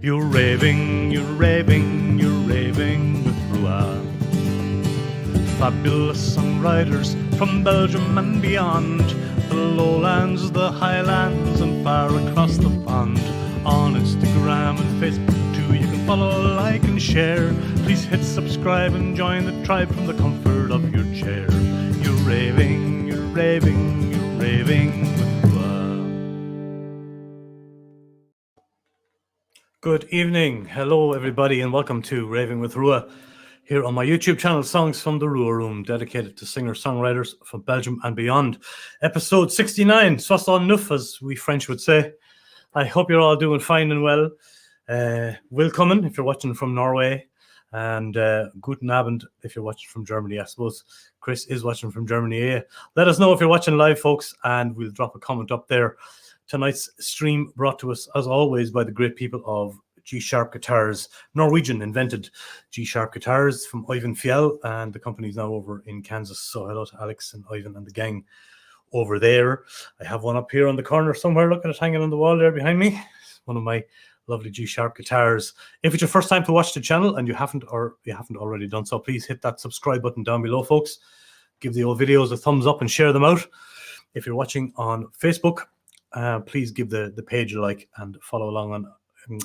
You're raving with RWR. Fabulous songwriters from Belgium and beyond, the lowlands, the highlands, and far across the pond. On Instagram and Facebook too, you can follow, like, and share. Please hit subscribe and join the tribe from the comfort of your chair. You're raving with RWR. Good evening, hello everybody, and welcome to Raving with RWR here on my YouTube channel, Songs from the RWR Room, dedicated to singer-songwriters from Belgium and beyond. Episode 69, Sois en neuf, as we French would say. I hope you're all doing fine and well. Willkommen if you're watching from Norway, and guten Abend if you're watching from Germany. I suppose Chris is watching from Germany. Yeah. Let us know if you're watching live, folks, and we'll drop a comment up there. Tonight's stream brought to us, as always, by the great people of G-Sharp Guitars. Norwegian invented G-Sharp Guitars from Ivan Fjell, and the company's now over in Kansas. So hello to Alex and Ivan and the gang over there. I have one up here on the corner somewhere. Look at it hanging on the wall there behind me. One of my lovely G-Sharp guitars. If it's your first time to watch the channel and you haven't already done so, please hit that subscribe button down below, folks. Give the old videos a thumbs up and share them out. If you're watching on Facebook, please give the page a like and follow along on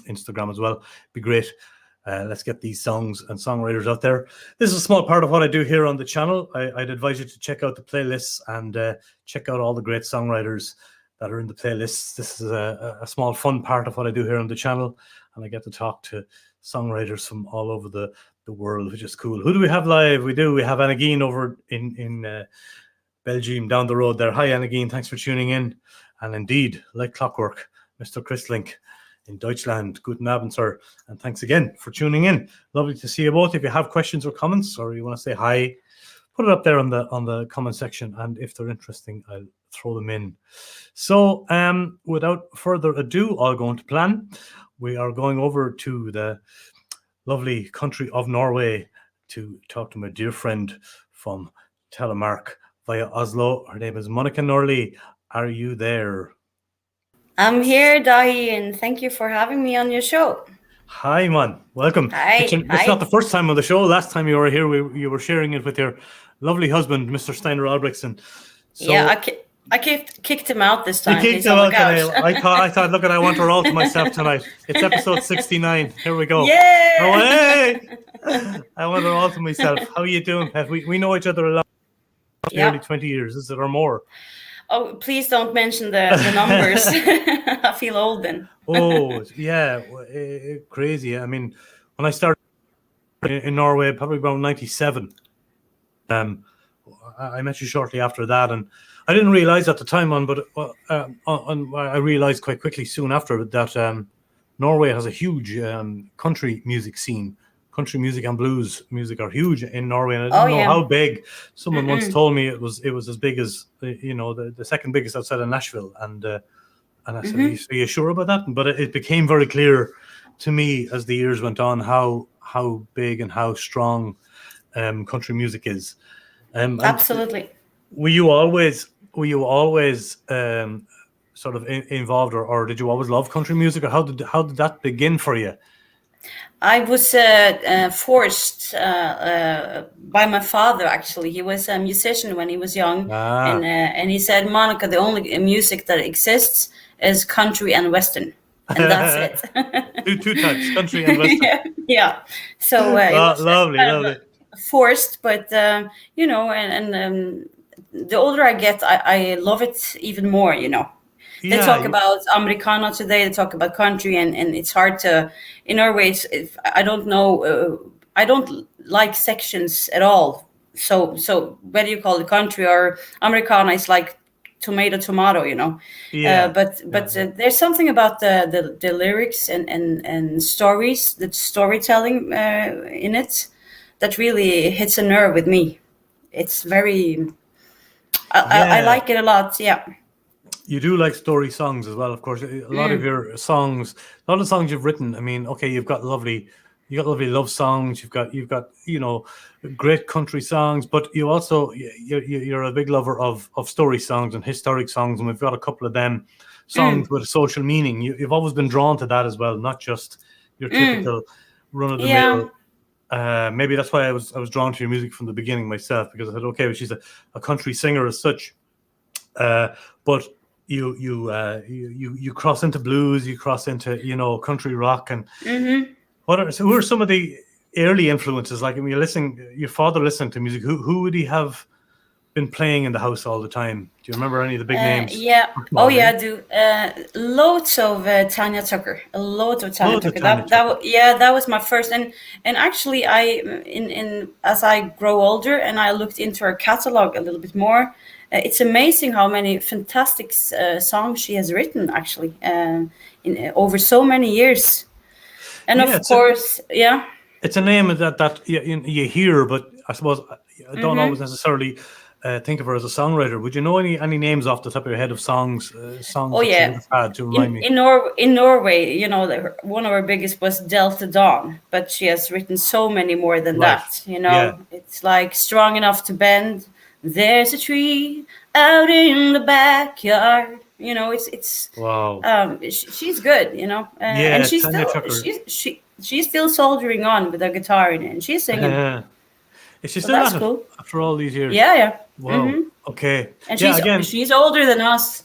Instagram as well. Be great. Let's get these songs and songwriters out there. This is a small part of what I do here on the channel. I'd advise you to check out the playlists and check out all the great songwriters that are in the playlists. This is a small fun part of what I do here on the channel, and I get to talk to songwriters from all over the world, which is cool. Who do we have live? We have Annegien over in Belgium down the road there. Hi Annegien, thanks for tuning in. And indeed, like clockwork, Mr. Chris Link in Deutschland. Guten Abend, sir. And thanks again for tuning in. Lovely to see you both. If you have questions or comments, or you want to say hi, put it up there on the comment section. And if they're interesting, I'll throw them in. So without further ado, all going to plan, we are going over to the lovely country of Norway to talk to my dear friend from Telemark via Oslo. Her name is Monika Nordli. Are you there? I'm here, Dahi, and thank you for having me on your show. Hi, man. Welcome. Hi. It's not the first time on the show. Last time you were here, you were sharing it with your lovely husband, Mr. Steiner Albrechtsen. So, yeah, I kicked him out this time. You kicked him out today. I thought, look, I want her all to myself tonight. It's episode 69. Here we go. Yay! Oh, hey! I want her all to myself. How are you doing, Pet? We know each other a lot. Nearly 20 years, is it, or more? Oh, please don't mention the numbers. I feel old then. Oh, yeah. Crazy. I mean, when I started in Norway, probably around 97, I met you shortly after that. And I didn't realize at the time, but I realized quite quickly soon after that Norway has a huge country music scene. Country music and blues music are huge in Norway, and I didn't know how big. Someone once told me it was as big as the second biggest outside of Nashville, and I said, "Are you sure about that?" But it became very clear to me as the years went on how big and how strong country music is. Absolutely. Were you always sort of involved, or did you always love country music, or how did that begin for you? I was forced by my father, actually. He was a musician when he was young. And he said, Monica, the only music that exists is country and Western. And that's it. two types, country and Western. Yeah. So lovely. Forced, but, and the older I get, I love it even more, They talk about Americana today. They talk about country, and it's hard to. In Norway, I don't know. I don't like sections at all. So whether you call it country or Americana, it's like tomato. But there's something about the lyrics and stories, the storytelling in it, that really hits a nerve with me. It's very. I like it a lot. Yeah. You do like story songs as well, of course. A lot of your songs, a lot of songs you've written. I mean, okay, you've got lovely love songs. You've got great country songs, but you're a big lover of story songs and historic songs, and we've got a couple of them songs with a social meaning. You've always been drawn to that as well, not just typical run of the Yeah. mill. Maybe that's why I was drawn to your music from the beginning myself, because I thought, okay, well, she's a country singer as such, but you cross into blues, you cross into country rock, and who are some of the early influences? Like, when you're listening, your father listened to music. Who would he have been playing in the house all the time? Do you remember any of the big names? Yeah. No, Oh, yeah, really? I do. Loads of Tanya Tucker. A lot of Tanya Loads of Tucker. Tanya Tucker. Yeah, that was my first. And actually, in as I grow older and I looked into her catalog a little bit more, it's amazing how many fantastic songs she has written. Actually, in over so many years. And Yeah, of course, yeah. it's a name that you hear, but I suppose I don't always necessarily think of her as a songwriter. Would you know any names off the top of your head of songs Oh, that she would yeah. have had to remind me? In Norway, one of her biggest was Delta Dawn, but she has written so many more than Right. that. Yeah. It's like Strong Enough to Bend. There's a tree out in the backyard. It's Wow. she's good. And Yeah, she's Tanya still Tucker. she's still soldiering on with her guitar and she's singing. Is she So still that's at it cool. after all these years? Yeah, yeah. Wow. Okay. And Yeah. Again, she's older than us.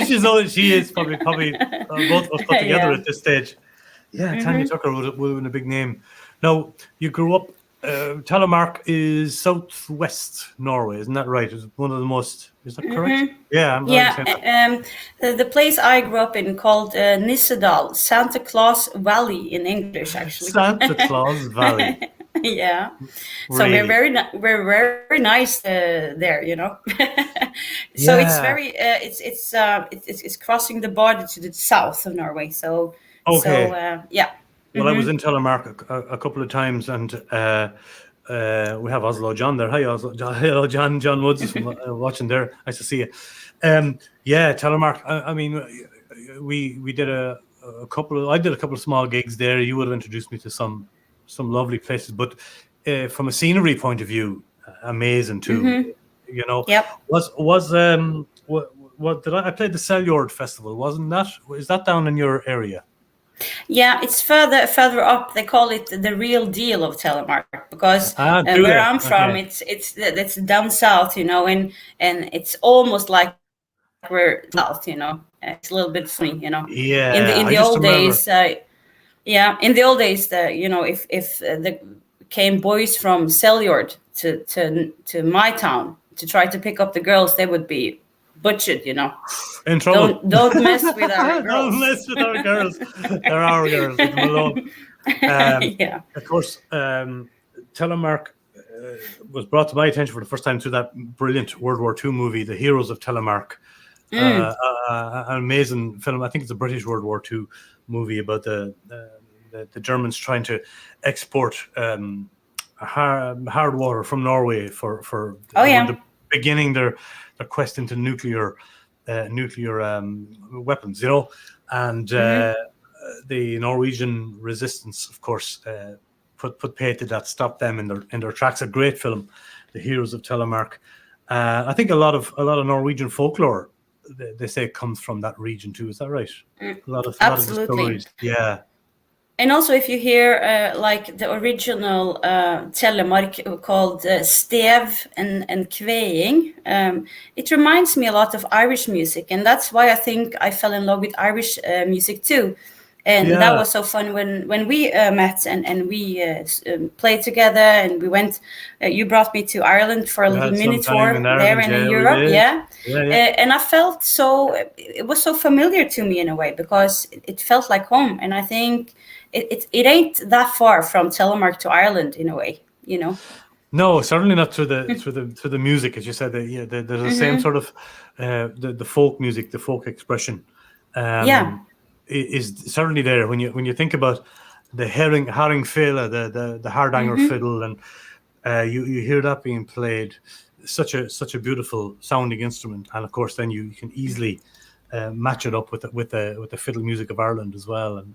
she's old. She is probably both of us put together Yeah. at this stage. Yeah, Tanya Tucker would have been a big name. Now, you grew up. Telemark is southwest Norway, isn't that right? It's one of the most. Is that correct? Yeah, I'm right in saying that. The place I grew up in called Nissedal, Santa Claus Valley in English, actually. Santa Claus Valley. Yeah. So Really? we're very nice there. So it's Yeah. very it's crossing the border to the south of Norway. So Okay. yeah. Well, I was in Telemark a couple of times, and we have Oslo John there. Hi, Oslo. Hello, John Woods is watching there. Nice to see you. Yeah, Telemark. I mean, we did a couple of. I did a couple of small gigs there. You would have introduced me to some lovely places, but from a scenery point of view, amazing too. Yep. Was what did I played the Seljord Festival? Wasn't that? Is that down in your area? Yeah, it's further up. They call it the real deal of Telemark because where I'm from, it's down south, and it's almost like we're south, It's a little bit funny, Yeah. In the old days, in the old days, if there came boys from Seljord to my town to try to pick up the girls, they would be butchered, In trouble. Don't mess with our girls. Don't mess with our girls. They're our girls. Leave them alone. Yeah. Of course, Telemark was brought to my attention for the first time through that brilliant World War II movie, The Heroes of Telemark. An amazing film. I think it's a British World War II movie about the Germans trying to export hard water from Norway for beginning their quest into nuclear weapons, and the Norwegian resistance, of course, put pay to that, stopped them in their tracks. A great film, The Heroes of Telemark. I think a lot of Norwegian folklore, they say, comes from that region too. Is that right? A lot of the stories. Yeah. And also, if you hear like the original Telemark called Stev and Kveing, it reminds me a lot of Irish music, and that's why I think I fell in love with Irish music too. And that was so fun when we met and we played together, and we went. You brought me to Ireland for a little mini tour there in Europe, and I felt it was so familiar to me in a way because it felt like home, and I think. It ain't that far from Telemark to Ireland in a way, No, certainly not through the music, as you said. There's the same sort of the folk music, the folk expression. Is certainly there when you think about the herring fela, the hardanger fiddle, and you hear that being played, such a beautiful sounding instrument, and of course then you can easily. Match it up with the fiddle music of Ireland as well, and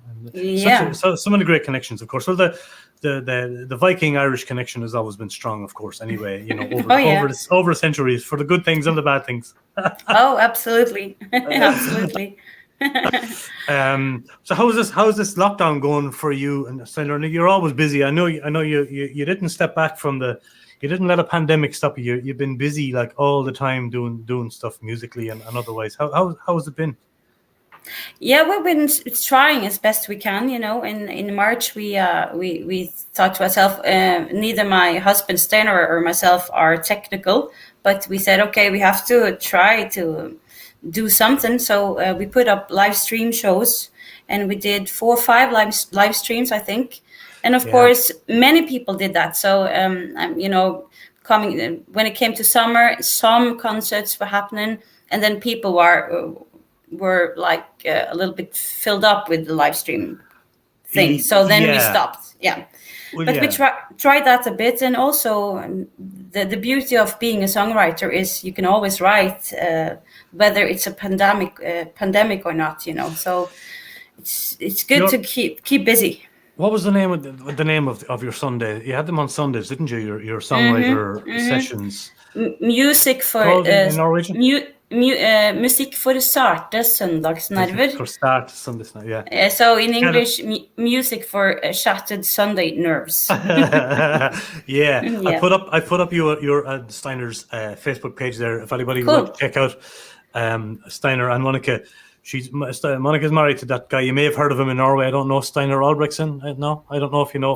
so many great connections, of course. Well, the Viking Irish connection has always been strong, of course. Anyway, over centuries, for the good things and the bad things. Oh, absolutely, absolutely. So how's this lockdown going for you and Steiner? You're always busy. I know you didn't step back from you didn't let a pandemic stop you. You've been busy like all the time doing stuff musically and otherwise. How has it been? Yeah, we've been trying as best we can. In March we thought to ourselves, neither my husband Steiner or myself are technical, but we said, okay, we have to try to do something. So we put up live stream shows, and we did 4 or 5 live streams, I think. And of course, many people did that. So coming when it came to summer, some concerts were happening, and then people were like a little bit filled up with the live stream thing. So then we stopped. But we tried that a bit. And also the beauty of being a songwriter is you can always write whether it's a pandemic or not, So it's good to keep busy. What was the name of your Sunday? You had them on Sundays, didn't you? Your songwriter sessions. Music for in Norwegian. Musikk for sarte søndagsnerver. For start Sundagsnerver, yeah. So in English, music for shattered Sunday nerves. Yeah. I put up your Steiner's Facebook page there. If anybody would check out Steiner and Monika. Monika's married to that guy. You may have heard of him in Norway. I don't know, Steiner Albrechtsen. No, I don't know if you know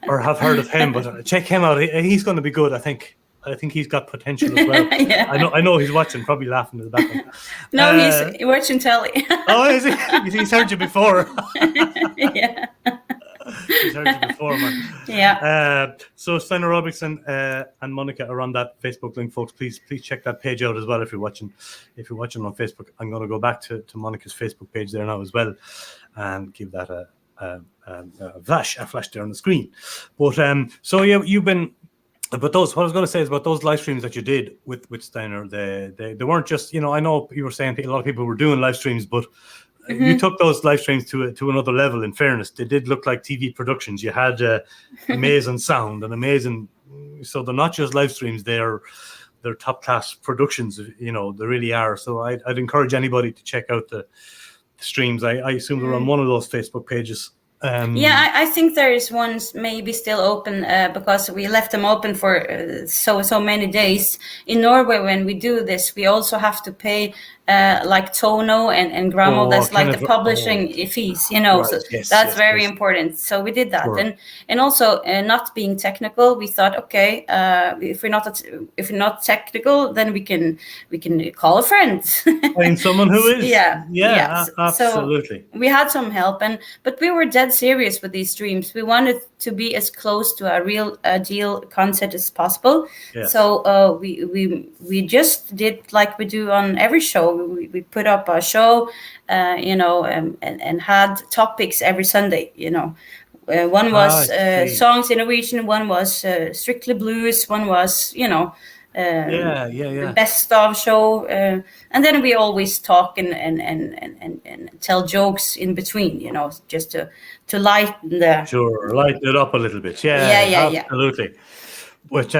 or have heard of him, but check him out. He's going to be good, I think. I think he's got potential as well. I know he's watching, probably laughing in the background. No, he's watching telly. Oh, is he? He's heard you before. Yeah. He's heard you before, man. Yeah. So Steiner Albrechtsen and Monika are on that Facebook link, folks. Please check that page out as well if you're watching. If you're watching on Facebook, I'm going to go back to Monika's Facebook page there now as well, and give that a flash there on the screen. But so you've been. But what I was going to say is about those live streams that you did with Steiner. They weren't just, I know you were saying a lot of people were doing live streams, but you took those live streams to another level. In fairness, they did look like TV productions. You had amazing sound and amazing. So they're not just live streams; they're top class productions. They really are. So I'd encourage anybody to check out the streams. I assume they're on one of those Facebook pages. I think there is ones maybe still open because we left them open for so many days. In Norway, when we do this, we also have to pay like Tono and Gramo. That's like the publishing fees, Right, so that's very important. So we did that, sure. and also not being technical, we thought, okay, if we're not technical, then we can call a friend. Find someone who is. Yeah, absolutely. So we had some help, but we were dead serious with these streams. We wanted to be as close to a real deal concert as possible. Yeah. So we just did like we do on every show. We put up a show, and had topics every Sunday. One was songs in Norwegian. One was strictly blues. One was best of show, and then we always talk and tell jokes in between, just to lighten it up a little bit. Absolutely. Which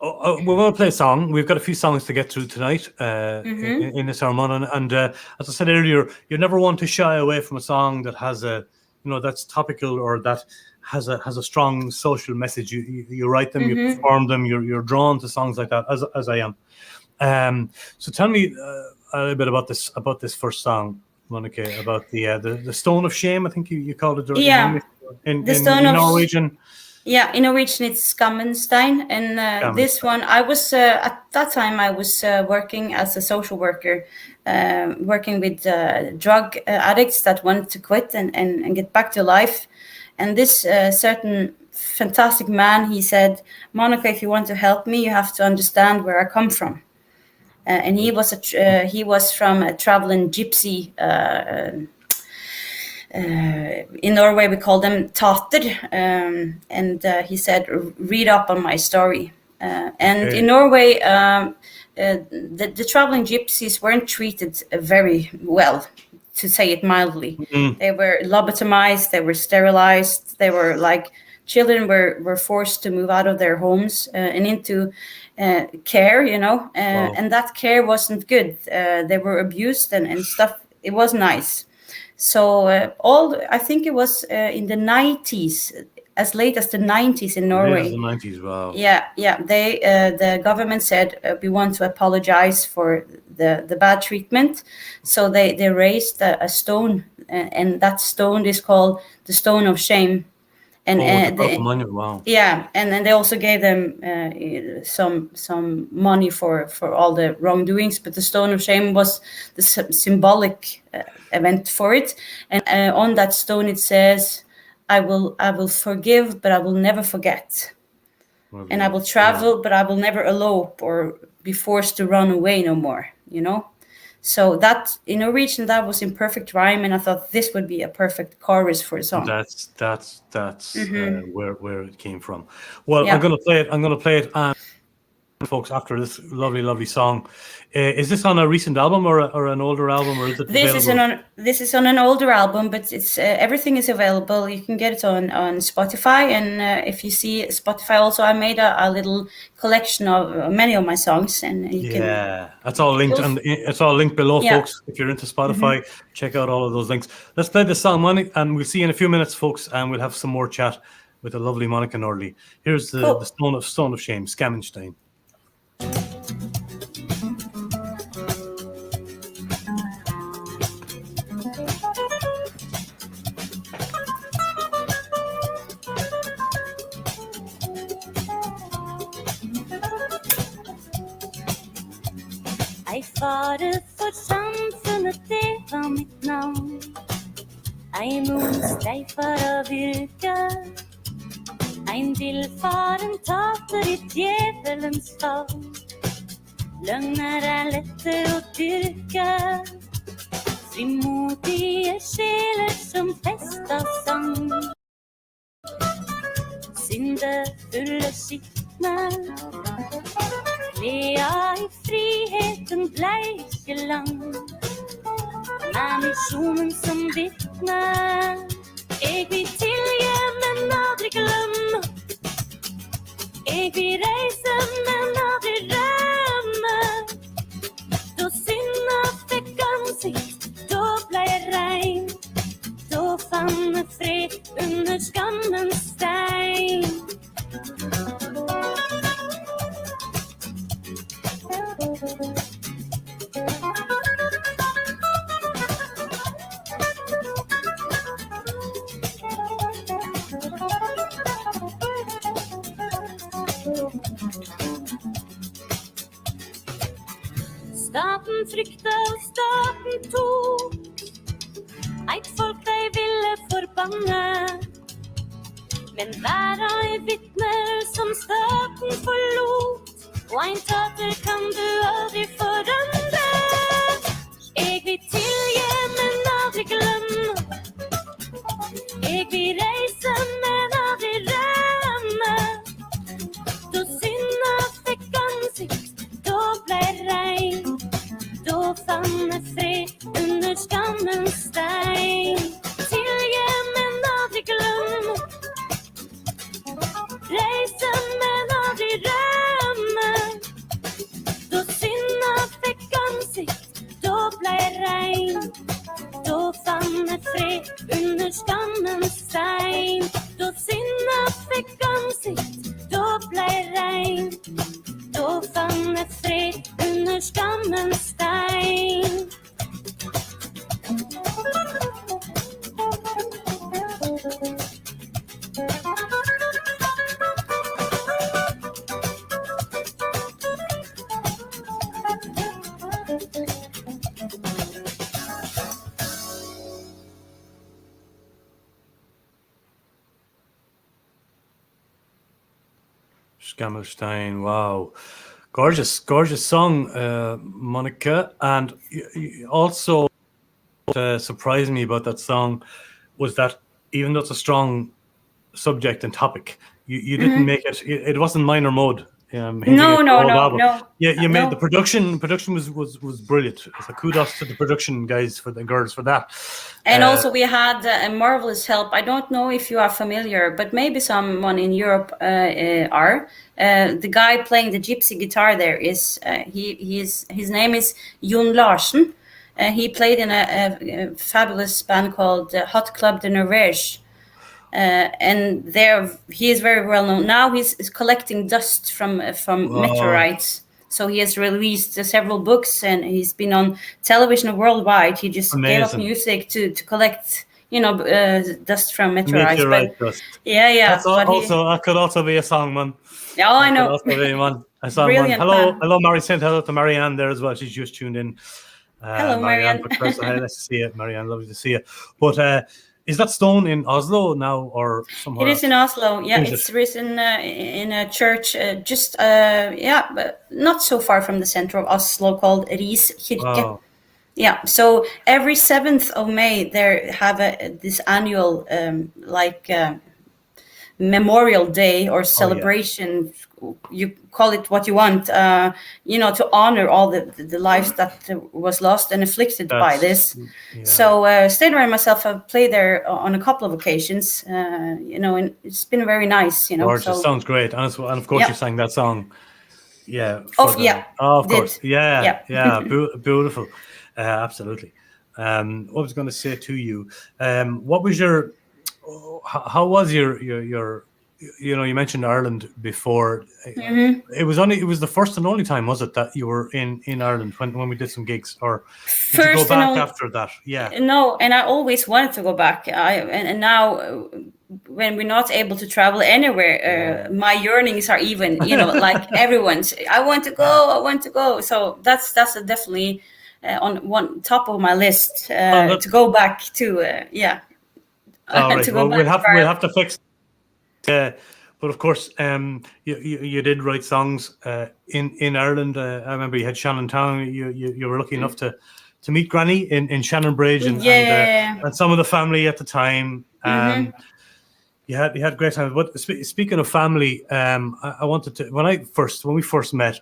we're going to play a song. We've got a few songs to get through tonight in this sermon, and as I said earlier, you're never one to shy away from a song that has that's topical or that has a strong social message. You write them, you perform them, you're drawn to songs like that, as I am. So tell me a little bit about this first song, Monika, about the Stone of Shame. I think you called it in Norwegian. Yeah, in Norwegian it's Skammenstein, and this one I was at that time I was working as a social worker, working with drug addicts that want to quit and get back to life. And this certain fantastic man, he said, Monika, if you want to help me, you have to understand where I come from. And he was from a traveling gypsy. In Norway, we call them tater. And he said, read up on my story. In Norway, the traveling gypsies weren't treated very well, to say it mildly. They were lobotomized, they were sterilized, they were like children were forced to move out of their homes and into care, and that care wasn't good. They were abused and stuff it was nice. So I think it was in the 90s, as late as the 90s in Norway. Late as the 90s, wow. Yeah. The government said we want to apologize for the bad treatment. So they raised a stone, and that stone is called the Stone of Shame. And wow. Yeah, and then they also gave them some money for all the wrongdoings. But the Stone of Shame was the symbolic event for it. And on that stone it says, I will forgive, but I will never forget. And I will travel, but I will never elope or be forced to run away no more, you know? So that, in Norwegian, that was in perfect rhyme, and I thought this would be a perfect chorus for a song. That's where it came from. Well, yeah. I'm going to play it, and folks, after this lovely song. Is this on a recent album or an older album, or is it available? This is on an older album, but it's everything is available. You can get it on Spotify, and if you see Spotify also, I made a little collection of many of my songs, and you can. Yeah, that's all linked, and it's all linked below, folks. If you're into Spotify, check out all of those links. Let's play this song, Monica, and we'll see you in a few minutes, folks, and we'll have some more chat with the lovely Monika Nordli. Here's the Stone of Shame, Skammenstein. Ei fare for samfunnet, det var mitt navn. Ei motstreifar av yrke. Ein villfaren tater i djevelens favn. Løgner lette å dyrke. Frimodige sjeler som fester sang. Syndefulle skitne. Lea i friheten bleike lang. Med misjonen som vittne. Jeg vil tilge, men aldri glemme. Jeg vil reise, men aldri rømme. Da synda fikk ansikt, da ble jeg rein. Da fann jeg fred under skammens stein. Staten frykta og staten tok. Eit folk de ville forbanne. Men verda vittner som staten forlot. Og ein tater kan du aldri forandre. Jeg vil tilge, men aldri glemme. Jeg vil reise, men aldri rømme. Da synda fikk ansikt, da ble rein. Da fann jeg fred under skammens stein. Tilge, men aldri glemme. Reise, men aldri rømme. Da synda fikk ansikt, da ble rein. Da fann jeg fred under skammens stein. Da synda fikk ansikt, da ble rein. Da fann jeg fred under skammens stein. Skammenstein, wow. Gorgeous song, Monika. And also surprised me about that song was that even though it's a strong subject and topic, you didn't make it. It wasn't minor mode. No. Yeah, you made the production. Production was brilliant. So kudos to the production guys, for the girls, for that. And also we had a marvelous help. I don't know if you are familiar, but maybe someone in Europe are. The guy playing the gypsy guitar there is his name is Jon Larsen. He played in a fabulous band called Hot Club de Norvège. And there he is very well known. Now he's collecting dust from meteorites. So he has released several books, and he's been on television worldwide. He just gave up music to collect, dust from meteorites. Meteorite dust. Yeah. That's also that could also be a song, man. Yeah, I know. Also be one. A song, Brilliant. Man. Hello, Mary. Send hello to Marianne there as well. She's just tuned in. Hello, Marianne. Nice to see you, Marianne. Lovely to see you. But is that stone in Oslo now or somewhere? It is in Oslo. Yeah, it's risen in a church but not so far from the center of Oslo called Riskirke. Wow. Yeah, so every 7th of May they have this annual Memorial Day or celebration. You call it what you want, to honor all the lives that was lost and afflicted by this. Yeah. So Steinar and myself have played there on a couple of occasions, and it's been very nice. Gorgeous. Sounds great, and of course you sang that song. Yeah. Of course. Yeah. Beautiful. Absolutely. What I was going to say to you, what was your? How was your? You mentioned Ireland before. Mm-hmm. It was the first and only time, was it, that you were in Ireland when we did some gigs, or did you go back after that? Yeah. No, and I always wanted to go back. And now, when we're not able to travel anywhere, my yearnings are even, like everyone's. I want to go. So that's definitely on top of my list to go back to. All right. Well, we'll have to fix. But of course, you did write songs in Ireland. I remember you had Shannon Town. You were lucky enough to meet Granny in Shannon Bridge and some of the family at the time. Mm-hmm. You had great times. But speaking of family, I wanted to when we first met.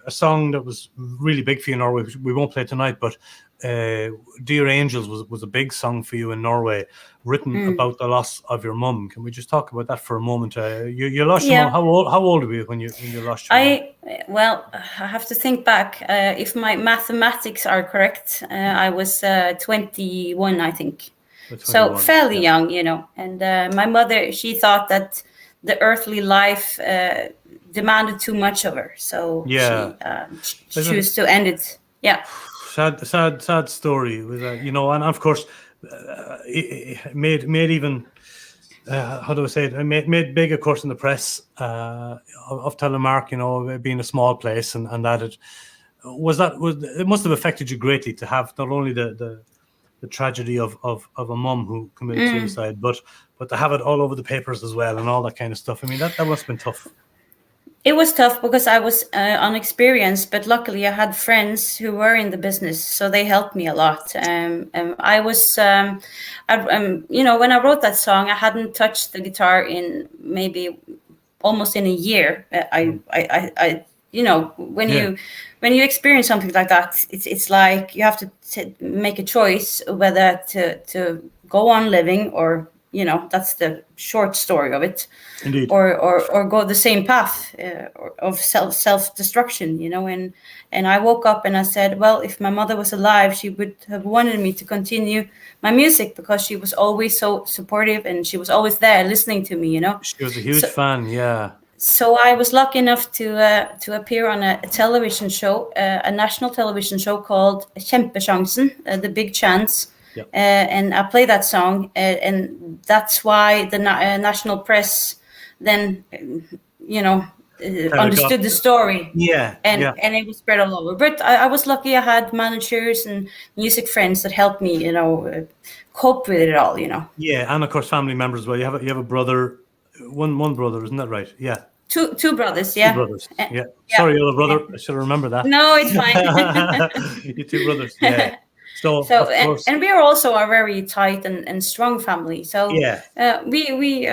A song that was really big for you in Norway, which we won't play tonight, but Dear Angels was a big song for you in Norway, written about the loss of your mum. Can we just talk about that for a moment? You lost your mum. How old were you when you lost your mum? Well, I have to think back. If my mathematics are correct, I was 21, I think. 21, so fairly young, And my mother, she thought that the earthly life demanded too much of her, so she chose to end it. Yeah. Sad story with and of course it made even how do I say it? Made big, of course, in the press of Telemark, being a small place, and that it must have affected you greatly to have not only the tragedy of a mum who committed suicide, but to have it all over the papers as well and all that kind of stuff. I mean, that must have been tough. It was tough because I was unexperienced, but luckily I had friends who were in the business, so they helped me a lot. I was, when I wrote that song, I hadn't touched the guitar in maybe almost in a year. When you experience something like that, it's like you have to make a choice whether to go on living or. That's the short story of it. Indeed. Or go the same path of self-destruction, and I woke up and I said, well, if my mother was alive, she would have wanted me to continue my music because she was always so supportive and she was always there listening to me, She was a huge fan, yeah. So I was lucky enough to appear on a television show, a national television show called Kjempesjansen, The Big Chance. Yep. And I played that song, and that's why the national press then, understood the story. Yeah. And it was spread all over. But I was lucky. I had managers and music friends that helped me, cope with it all. Yeah, and of course family members as well. You have a brother, one brother, isn't that right? Yeah. Two brothers. Yeah. Two brothers. Yeah. Sorry, other brother. I should remember that. No, it's fine. You two brothers. Yeah. So and we are also a very tight and strong family. So we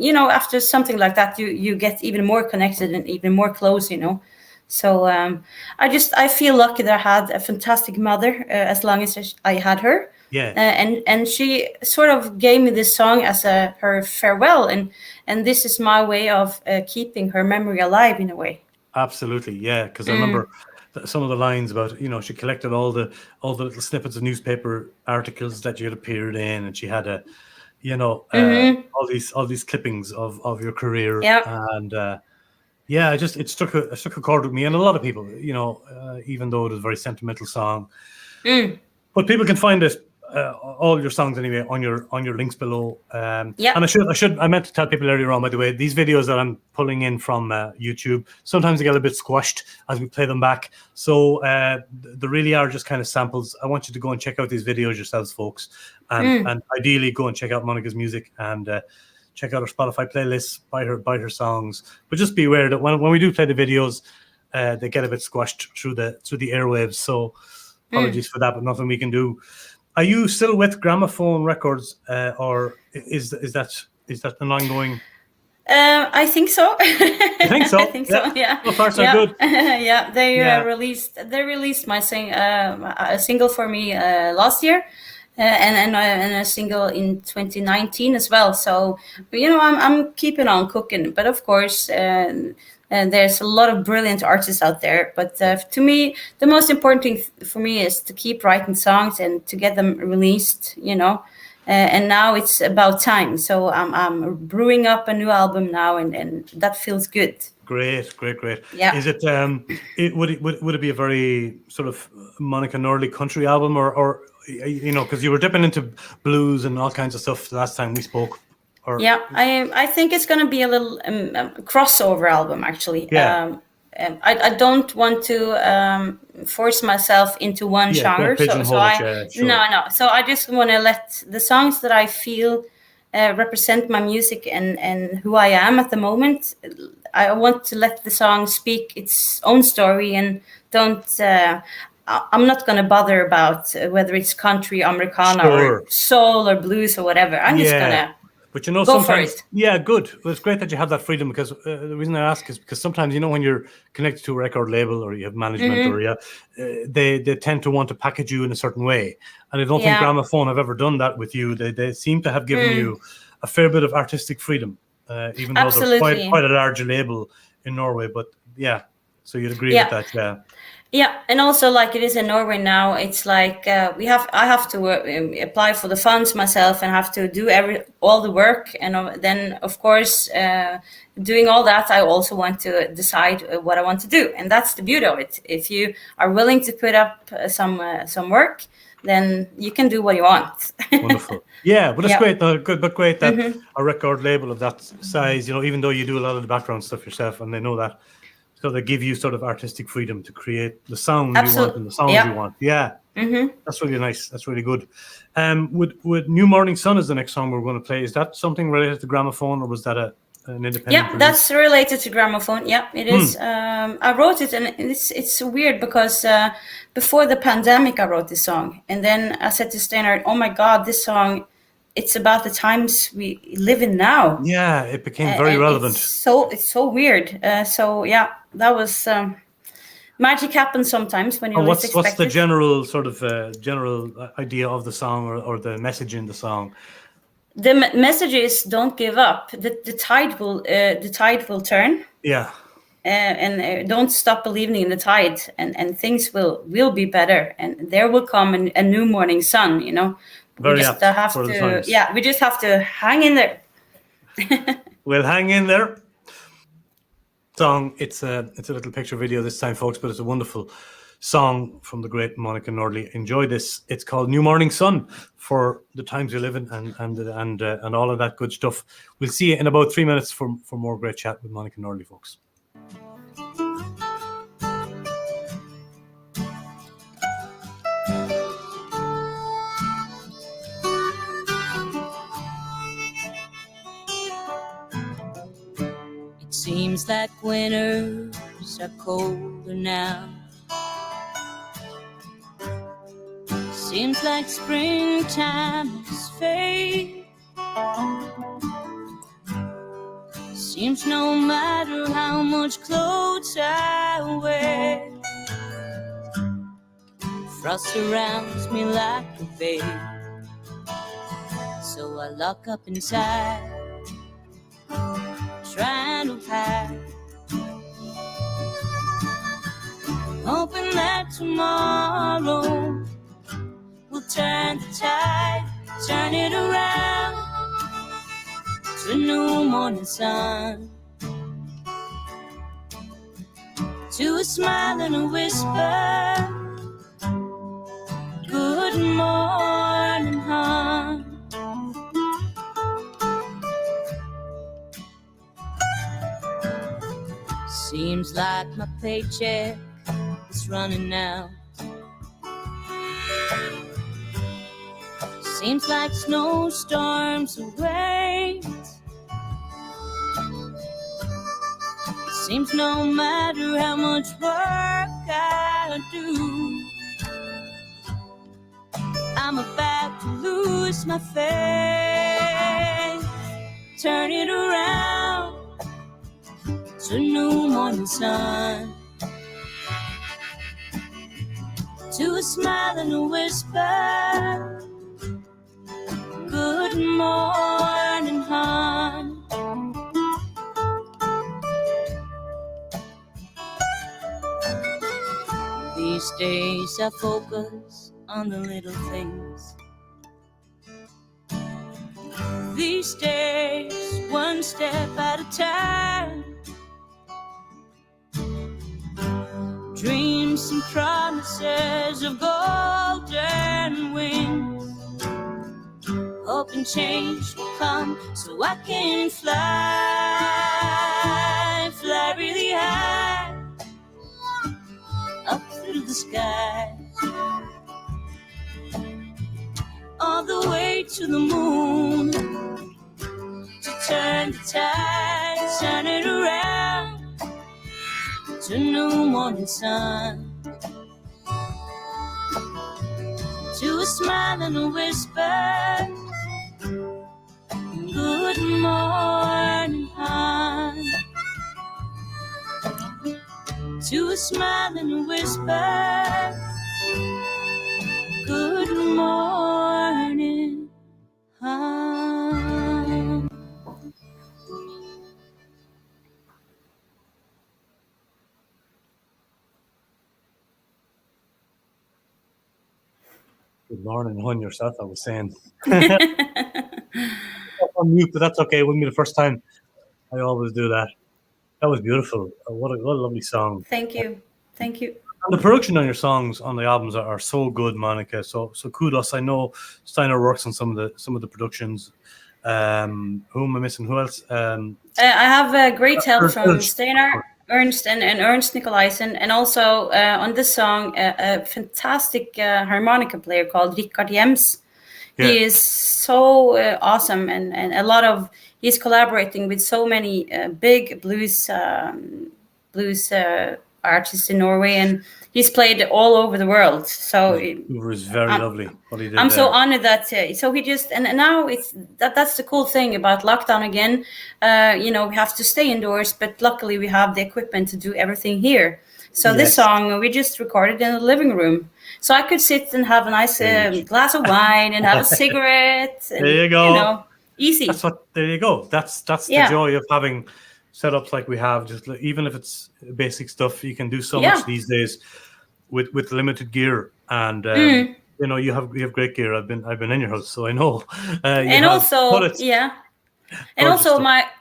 after something like that, you get even more connected and even more close. So I feel lucky that I had a fantastic mother as long as I had her. Yeah. And she sort of gave me this song as her farewell, and this is my way of keeping her memory alive in a way. Absolutely, yeah. Because I remember some of the lines about, you know, she collected all the little snippets of newspaper articles that you had appeared in, and she had a, you know, all these clippings of your career, Yeah. and yeah, it struck a chord with me and a lot of people, you know, even though it was a very sentimental song. But people can find it, all your songs anyway, on your links below. Yeah. And I meant to tell people earlier on, by the way, these videos that I'm pulling in from YouTube, sometimes they get a bit squashed as we play them back. So they really are just kind of samples. I want you to go and check out these videos yourselves, folks, and ideally go and check out Monika's music and check out her Spotify playlists, buy her songs. But just be aware that when we do play the videos, they get a bit squashed through the airwaves. So apologies for that, but nothing we can do. Are you still with Gramophone Records, or is that an ongoing? I think so. I think so. I think so. Yeah. So far, so good. Yeah, they released my a single for me last year, and a single in 2019 as well. So, you know, I'm keeping on cooking. But of course, there's a lot of brilliant artists out there. But to me, the most important thing for me is to keep writing songs and to get them released. You know. And now it's about time. So I'm brewing up a new album now, and that feels good. Great. Yeah. Is it? Would it be a very sort of Monika Nordli country album, or you know, because you were dipping into blues and all kinds of stuff the last time we spoke? Or, yeah, I think it's going to be a little crossover album actually. Yeah. I don't want to force myself into one genre. No. So I just want to let the songs that I feel represent my music and who I am at the moment. I want to let the song speak its own story and don't. I'm not going to bother about whether it's country, Americana, or soul, or blues, or whatever. I'm just going to. But you know, go sometimes, for it. Yeah, good. Well, it's great that you have that freedom, because the reason I ask is because sometimes, you know, when you're connected to a record label or you have management, or they tend to want to package you in a certain way. And I don't think Gramophone have ever done that with you. They seem to have given you a fair bit of artistic freedom, even though they're quite a large label in Norway. But yeah, so you'd agree with that, yeah. Yeah, and also like it is in Norway now, it's like I have to apply for the funds myself and have to do all the work, and then of course doing all that, I also want to decide what I want to do, and that's the beauty of it. If you are willing to put up some work, then you can do what you want. Wonderful. Yeah, but it's great. Good, but great that a record label of that size, you know, even though you do a lot of the background stuff yourself, and they know that. So they give you sort of artistic freedom to create the sound you want and the songs you want. Yeah, that's really nice. That's really good. Would New Morning Sun is the next song we're going to play. Is that something related to Gramophone, or was that an independent? Yeah, that's related to Gramophone. Yeah, it is. I wrote it, and it's weird because before the pandemic, I wrote this song, and then I said to Steinar, "Oh my God, this song." It's about the times we live in now. Yeah, it became very relevant. It's so weird. So yeah, that was magic happens sometimes when you least expect it. What's the general sort of general idea of the song, or the message in the song? The message is don't give up. The tide will turn. Yeah. And don't stop believing in the tide, and things will be better, and there will come a new morning sun. You know. We just have to hang in there. We'll hang in there. Song, it's a little picture video this time, folks, but it's a wonderful song from the great Monika Nordli. Enjoy this. It's called New Morning Sun, for the times we live in, and all of that good stuff. We'll see you in about 3 minutes for more great chat with Monika Nordli, folks. Seems like winters are colder now. Seems like springtime is fade. Seems no matter how much clothes I wear, frost surrounds me like a veil. So I lock up inside, trying to hide, hoping like tomorrow will turn the tide, turn it around to a new morning sun, to a smile and a whisper, good morning, hon. Seems like my paycheck is running out. Seems like snowstorms await. Seems no matter how much work I do, I'm about to lose my faith. Turn it around to a new morning sun, to a smile and a whisper, good morning, hon. These days I focus on the little things. These days, one step at a time. Dreams and promises of golden wings, hoping change will come so I can fly, fly really high, up through the sky, all the way to the moon, to turn the tide, turn it around to a new morning sun, to a smile and a whisper, good morning, hon. To a smile and a whisper, good morning, hon. Good morning, hon, yourself, I was saying. On mute, but that's okay. It wouldn't be the first time. I always do that. That was beautiful. What a lovely song. Thank you. Thank you. And the production on your songs on the albums are so good, Monica. So kudos. I know Steiner works on some of the productions. Who am I missing? Who else? I have great help from Steinar, Ernst, and Ernst Nikolaisen, and also on this song a fantastic harmonica player called Richard Jems. Yeah. He is so awesome, and a lot of he's collaborating with so many big blues artists in Norway, and he's played all over the world. So it was very lovely what he did. I'm so honored that so he just and now it's that's the cool thing about lockdown again. We have to stay indoors, but luckily we have the equipment to do everything here. So this song we just recorded in the living room, so I could sit and have a nice glass of wine and have a cigarette. And, there you go. Easy. There you go. That's the joy of having setups like we have. Just even if it's basic stuff, you can do so much these days with limited gear. And you have great gear. I've been in your house, so I know. And also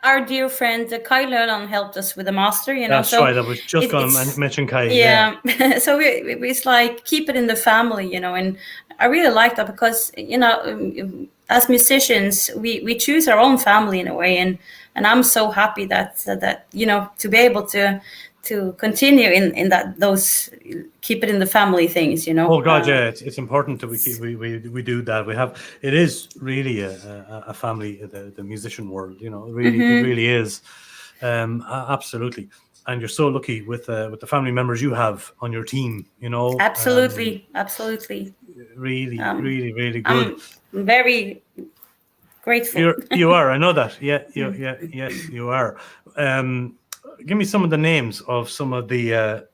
our dear friend Kai Løland helped us with the master. That's right. I was just going to mention Kai. Yeah. So it's like keep it in the family, and I really like that because as musicians we choose our own family in a way, and I'm so happy that to be able to continue in those keep it in the family things, Oh God, it's important that we do that. It is really a family, the musician world, it really is, absolutely. And you're so lucky with the family members you have on your team, Absolutely. Really, really good. I'm very grateful. You are. I know that. Yeah. Yes, you are. Give me some of the names of some of the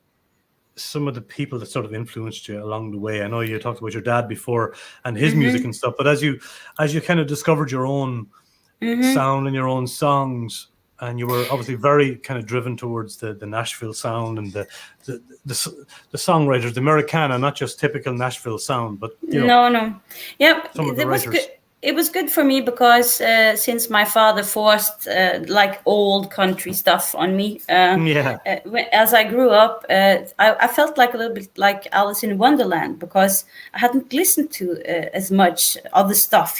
people that sort of influenced you along the way. I know you talked about your dad before and his music and stuff, but as you kind of discovered your own sound and your own songs, and you were obviously very kind of driven towards the Nashville sound and the songwriters, the Americana, not just typical Nashville sound, but No. Yeah, some of the it was writers. good. It was good for me because since my father forced like old country stuff on me, as I grew up, I felt like a little bit like Alice in Wonderland because I hadn't listened to as much other stuff,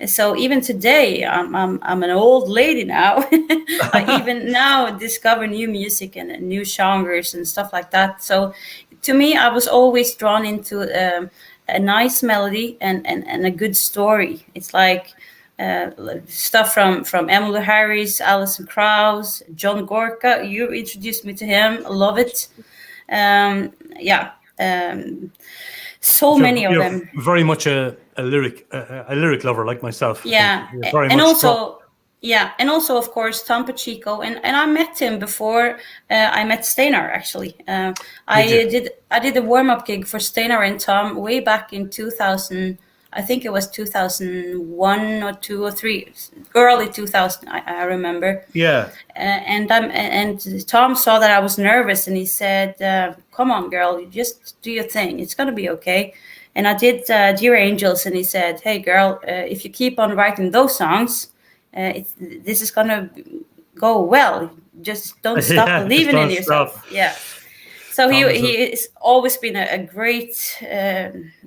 So even today, I'm an old lady now. I even now discover new music and new genres and stuff like that. So to me, I was always drawn into a nice melody and a good story. It's like stuff from Emmylou Harris, Alison Krauss, John Gorka. You introduced me to him. I love it. So many of them. Very much a lyric lover like myself. Yeah, and also. Yeah, and also of course Tom Pacheco, and I met him before I met Steinar actually. I did a warm up gig for Steinar and Tom way back in 2000. I think it was 2001 or 2 or 3, early 2000. I remember. Yeah. And Tom saw that I was nervous, and he said, "Come on, girl, you just do your thing. It's gonna be okay." And I did Dear Angels, and he said, "Hey, girl, if you keep on writing those songs, this is gonna go well. Just don't stop believing in yourself." Stop. Yeah. So he has always been a great,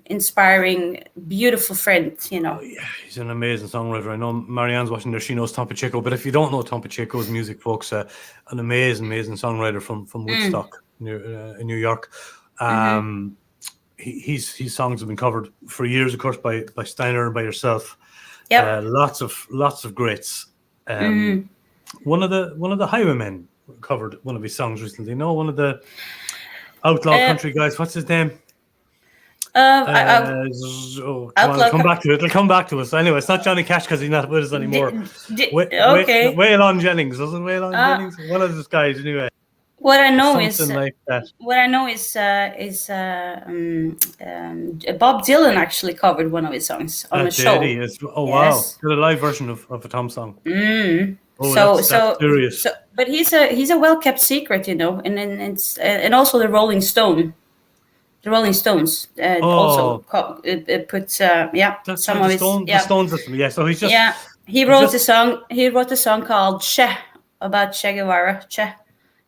inspiring, beautiful friend. Oh, yeah, he's an amazing songwriter. I know Marianne's watching there; she knows Tom Pacheco. But if you don't know Tom Pacheco's music, folks, an amazing songwriter from Woodstock, in New York. His songs have been covered for years, of course, by Steinar and by yourself. Yeah, lots of greats. One of the Highwaymen covered one of his songs recently. No, one of the outlaw country guys. What's his name? Come back to it. It'll come back to us. Anyway, it's not Johnny Cash because he's not with us anymore. Okay. Waylon Jennings, wasn't Waylon Jennings? One of those guys, anyway. What I know is like that. What I know is Bob Dylan actually covered one of his songs on a show. Wow! Did a live version of a Tom song. That's serious. But he's a well kept secret, and also the Rolling Stones. Also puts some of his the Stones system. Yeah, so he's just he wrote a song. He wrote a song called Che about Che Guevara. Che.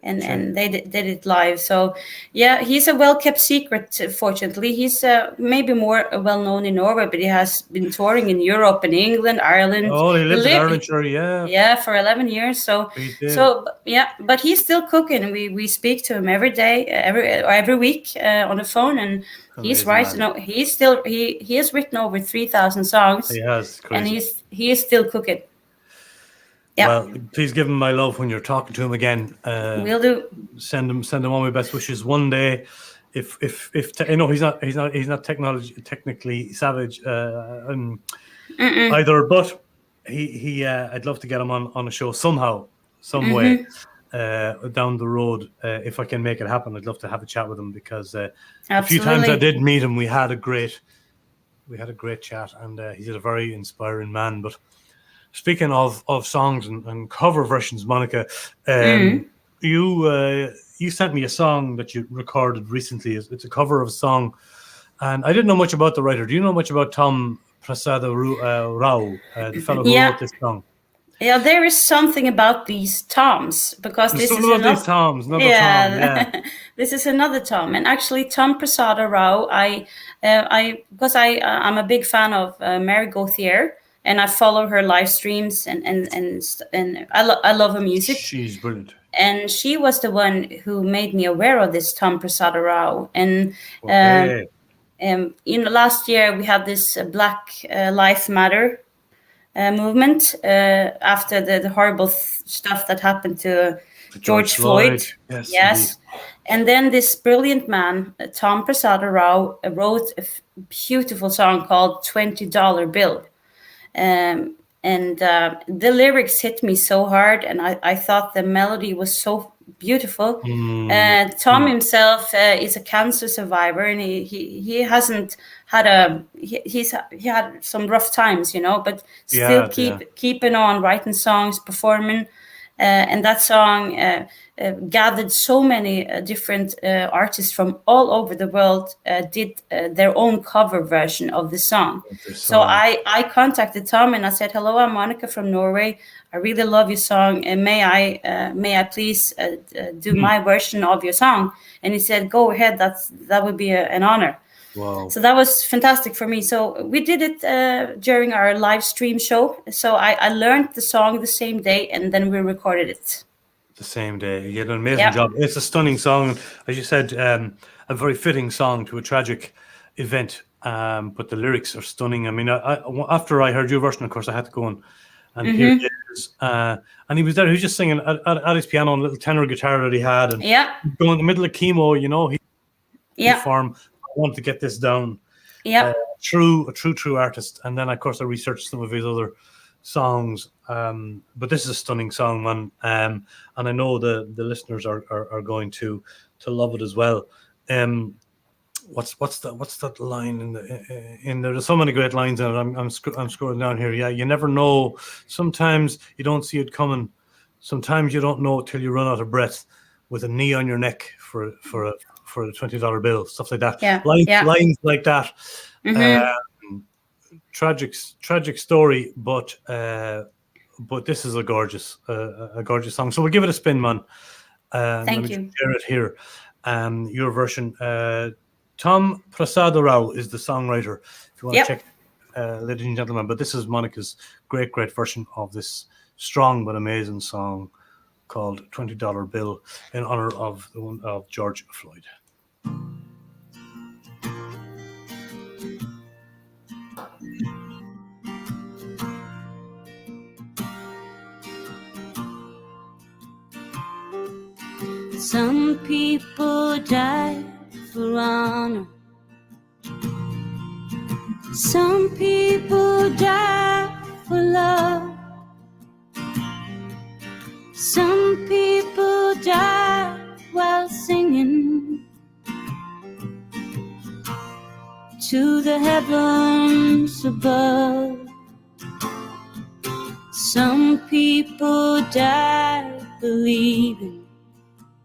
And they did it live. So yeah, he's a well-kept secret. Fortunately, he's maybe more well-known in Norway, but he has been touring in Europe and England, Ireland. Oh, he lived in Ireland, sure, yeah. Yeah, for 11 years. So but he's still cooking. We speak to him every day, every week on the phone, and he's writing. He has written over 3,000 songs. He has, crazy. And he is still cooking. Yeah. Well, please give him my love when you're talking to him again. Will do. Send him all my best wishes. One day, if he's not technically savage either, but he I'd love to get him on a show somehow, some way down the road. If I can make it happen, I'd love to have a chat with him because a few times I did meet him, we had a great chat, and he's a very inspiring man. But speaking of songs and cover versions, Monika, you sent me a song that you recorded recently. It's a cover of a song, and I didn't know much about the writer. Do you know much about Tom Prasada Rao, the fellow who wrote this song? Yeah, there is something about these Toms because this is another Tom. Yeah. This is another Tom, and actually Tom Prasada Rao. I'm a big fan of Mary Gauthier. And I follow her live streams, and I love her music. She's brilliant. And she was the one who made me aware of this Tom Prasada Rao. And last year we had this Black Lives Matter movement after the horrible stuff that happened to George Floyd. Yes. And then this brilliant man, Tom Prasada Rao, wrote a beautiful song called $20 Bill. And the lyrics hit me so hard, and I thought the melody was so beautiful. Tom himself is a cancer survivor, and he hasn't had he had some rough times, but still keeping on writing songs, performing, And that song gathered so many different artists from all over the world, did their own cover version of the song. So I contacted Tom and I said, hello, I'm Monica from Norway. I really love your song, and may I please do my version of your song? And he said, go ahead, that would be an honor. Wow. So that was fantastic for me. So we did it during our live stream show. So I learned the song the same day, and then we recorded it. The same day. You did an amazing job. It's a stunning song. As you said, a very fitting song to a tragic event. But the lyrics are stunning. I mean, after I heard your version, of course, I had to go and hear his. And he was there. He was just singing at his piano on a little tenor guitar that he had. And going in the middle of chemo, you know, he performed. I want to get this down. A true artist. And then, of course, I researched some of his other songs. But this is a stunning song, man. And I know the listeners are going to love it as well. What's that line in there? There's so many great lines in it. I'm scrolling down here. Yeah, you never know. Sometimes you don't see it coming. Sometimes you don't know till you run out of breath with a knee on your neck for a $20 bill, stuff like that. Lines like that. Tragic story, but this is a gorgeous song. So we'll give it a spin, man. Thank you. Share it here. Your version. Tom Prasad Rao is the songwriter. If you want to check, ladies and gentlemen. But this is Monica's great version of this strong but amazing song called $20 Bill in honor of the one of George Floyd. Some people die for honor. Some people die for love. Some people die while singing to the heavens above. Some people die believing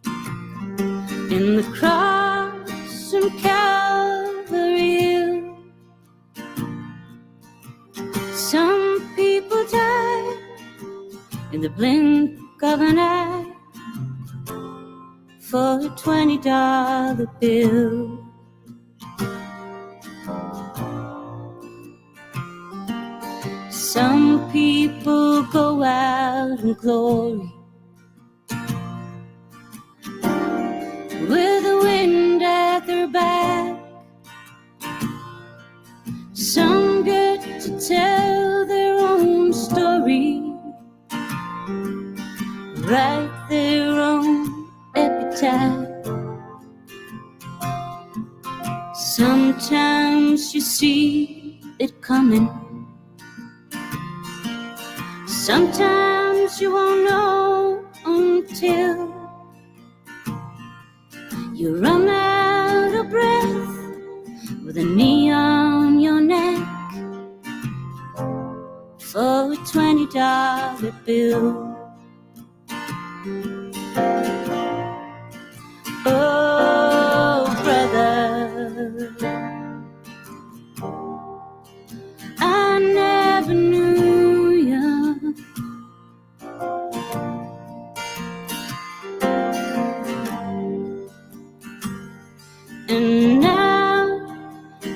in the cross and Calvary Hill. Some people die in the blink of an eye for a $20 bill. Some people go out in glory with the wind at their back. Some get to tell their own story, write their own epitaph. Sometimes you see it coming. Sometimes you won't know until you run out of breath with a knee on your neck for a $20 bill. Oh, brother, I never knew you. And now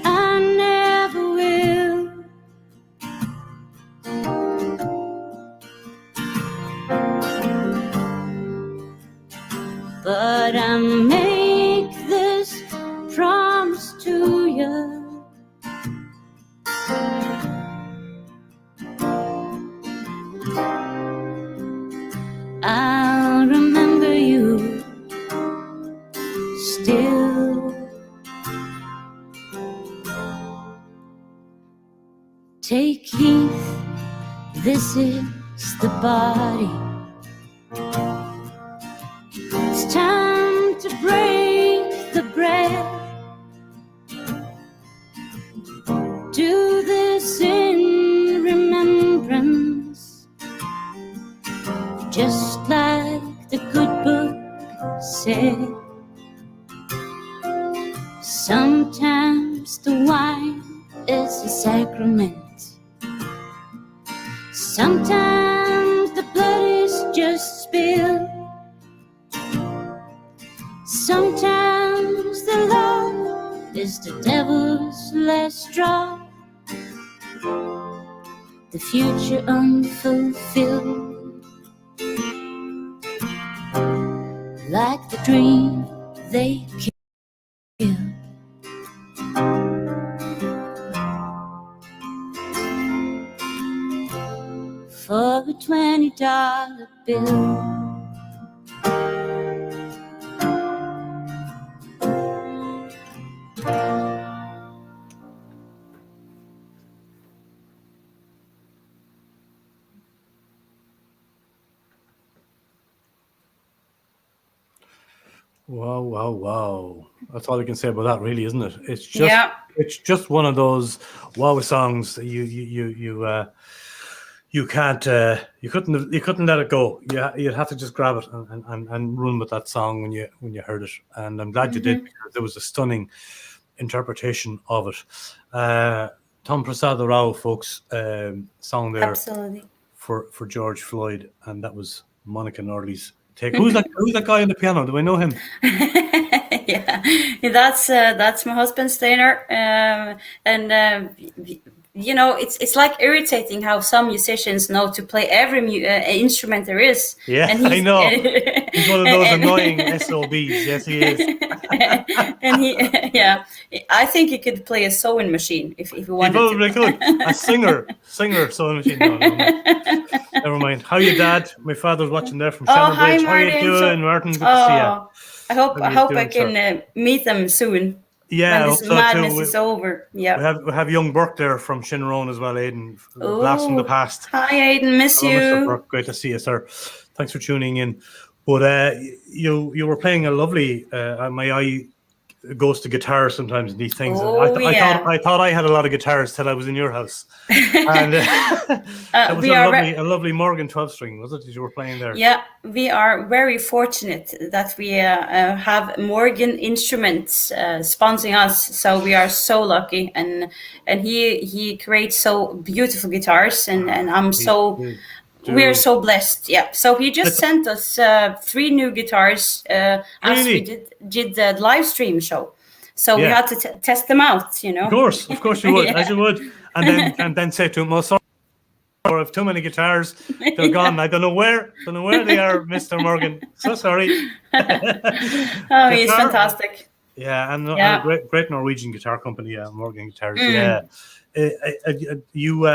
I never will. But I make this promise to you. I'll remember you still. Take heed, this is the body. It's time to break the bread. Do this in remembrance, just Sometimes the wine is a sacrament. Sometimes the blood is just spilled. Sometimes the love is the devil's last straw. The future unfulfilled, like the dream they killed. For a $20 bill. Wow, wow, wow. That's all we can say about that, really, isn't it? It's just one of those wow songs that you can't you couldn't let it go. You'd have to just grab it and run with that song when you heard it. And I'm glad you did, because there was a stunning interpretation of it. Tom Prasad Rao, folks, song there. Absolutely. For George Floyd, and that was Monika Nordli's take. Who's that guy on the piano? Do I know him? Yeah, that's my husband Steinar, and you know, it's like irritating how some musicians know to play every instrument there is. Yeah, and I know. He's one of those annoying SOBs. Yes, he is. And I think he could play a sewing machine if he wanted to. He probably could. A singer sewing machine. No, never mind. How are you, Dad? My father's watching there from Shannon Bridge. How are you doing, Martin? Good to see you. I hope I can meet them soon. Yeah, when this madness is over. Yeah, we have young Burke there from Shinrone as well, Aidan. Blast from the past. Hi, Aidan. Miss you. Mr. Burke. Great to see you, sir. Thanks for tuning in. But you were playing a lovely. My eye goes to guitars sometimes and these things. I thought I had a lot of guitars till I was in your house. And that was a lovely Morgan 12-string, was it, that you were playing there? Yeah, we are very fortunate that we have Morgan Instruments sponsoring us. So we are so lucky, and he creates so beautiful guitars, and I'm so. We're so blessed, yeah. So he just sent us 3 new guitars as we did the live stream show. So we had to test them out, you know. Of course you would, as you would, and then say to him, "Oh, sorry, I have too many guitars. They're gone. I don't know where they are, Mr. Morgan. So sorry." Oh, he's fantastic. Yeah, and a great Norwegian guitar company, Morgan Guitars. Yeah. You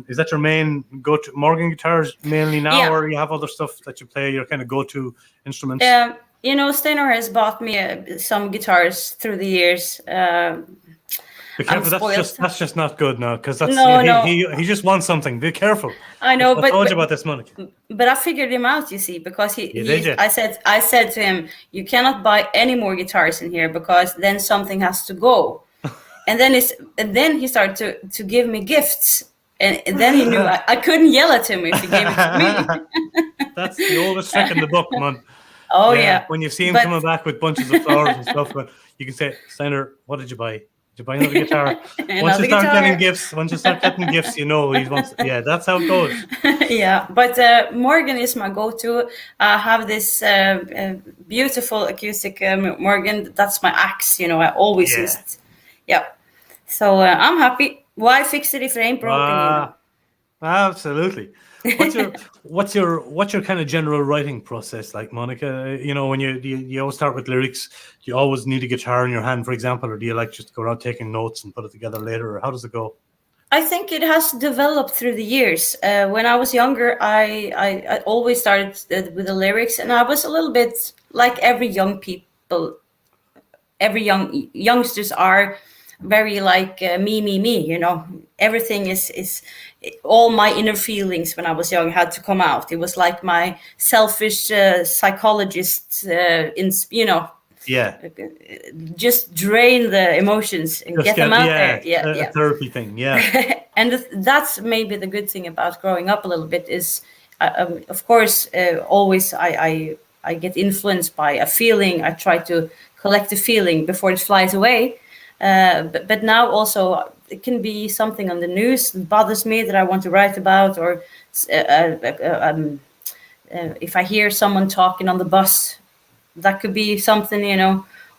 is that your main go-to Morgan guitars mainly now, or you have other stuff that you play, your kind of go-to instruments? You know, Steinar has bought me some guitars through the years. Be careful, that's just not good now, because that's he just wants something. Be careful. I know, I told you about this, Monika. But I figured him out, you see, because I said to him, you cannot buy any more guitars in here, because then something has to go. And then he started to give me gifts, and then he knew I couldn't yell at him if he gave it to me. That's the oldest trick in the book, man. Oh yeah. When you see him coming back with bunches of flowers and stuff, but you can say, "Steinar, what did you buy? Did you buy another guitar?" Once you start getting gifts, you know he wants. Yeah, that's how it goes. Yeah, but Morgan is my go-to. I have this beautiful acoustic Morgan. That's my axe. You know, I always use it. Yeah. So I'm happy. Why fix it if it ain't broken? You know? Absolutely. What's your kind of general writing process like, Monika? You know, when you always start with lyrics, do you always need a guitar in your hand, for example, or do you like just go around taking notes and put it together later, or how does it go? I think it has developed through the years. When I was younger, I always started with the lyrics, and I was a little bit like every youngsters are. Very like me, you know, everything is all my inner feelings when I was young had to come out. It was like my selfish psychologist, you know, just drain the emotions and get them out there. A therapy thing. Yeah. And that's maybe the good thing about growing up a little bit is, of course, always I get influenced by a feeling. I try to collect the feeling before it flies away. But now also it can be something on the news that bothers me that I want to write about, or if I hear someone talking on the bus, that could be something,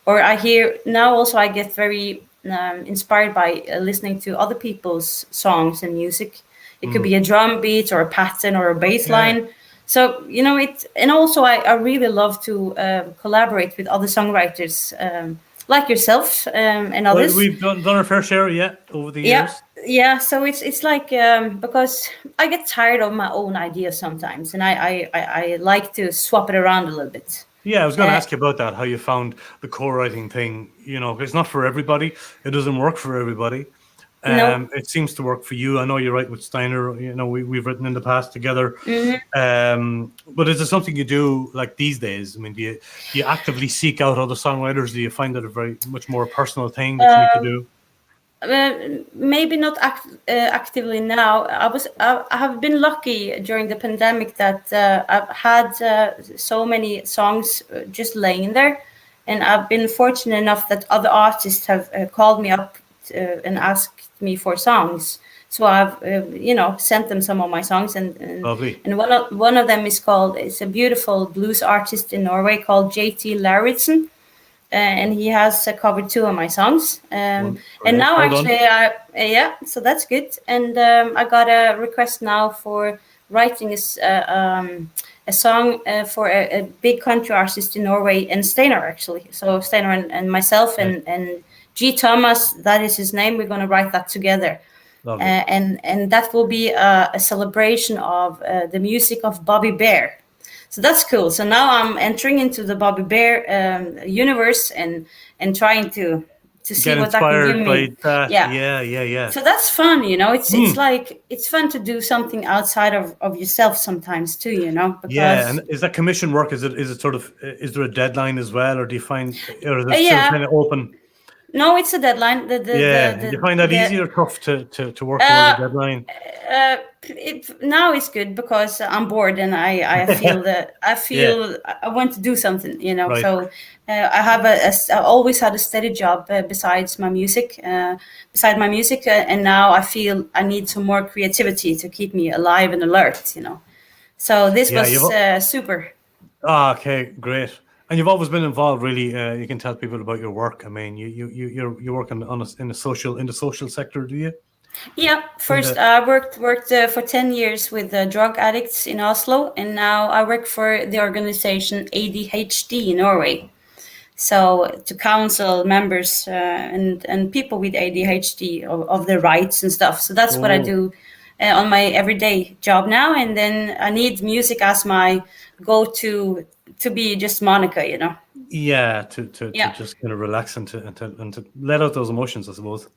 or I hear now also I get very inspired by listening to other people's songs and music. It could be a drum beat or a pattern or a bass line. So, and also I really love to collaborate with other songwriters like yourself and others. Well, we've done our fair share over the years. Yeah. So it's like because I get tired of my own ideas sometimes, and I like to swap it around a little bit. Yeah, I was going to ask you about that, how you found the co-writing thing. It's not for everybody. It doesn't work for everybody. No. It seems to work for you. I know you're right with Steiner. We've written in the past together. But is it something you do like these days? I mean, do you actively seek out other songwriters? Do you find that a very much more personal thing that you need to do? Maybe not actively now. I have been lucky during the pandemic that I've had so many songs just laying there, and I've been fortunate enough that other artists have called me up and asked me for songs. So I've sent them some of my songs, and Lovely. And one of them it's a beautiful blues artist in Norway called JT Lauritzen. And he has covered 2 of my songs. And now actually, so that's good. And I got a request now for writing a song for a big country artist in Norway, and Steinar actually. So Steinar and myself and G. Thomas, that is his name. We're going to write that together. And that will be a celebration of the music of Bobby Bear. So that's cool. So now I'm entering into the Bobby Bear universe and trying to see what that can give me. Yeah. So that's fun, It's like it's fun to do something outside of yourself sometimes too, Because, and is that commission work? Is it sort of, is there a deadline as well, or do you find, or is it still kind of open? No, it's a deadline. Do you find that easy or tough to work towards a deadline? Now it's good because I'm bored and I feel I want to do something, Right. So I have I always had a steady job besides my music, and now I feel I need some more creativity to keep me alive and alert, So this was super. Okay, great. And you've always been involved, really. You can tell people about your work. I mean, you work in the social sector, do you? Yeah. First, I worked for 10 years with drug addicts in Oslo, and now I work for the organization ADHD in Norway. So to counsel members and people with ADHD of their rights and stuff. So that's what I do on my everyday job now. And then I need music as my go-to to be just Monika, Yeah, to just kind of relax and to let out those emotions, I suppose.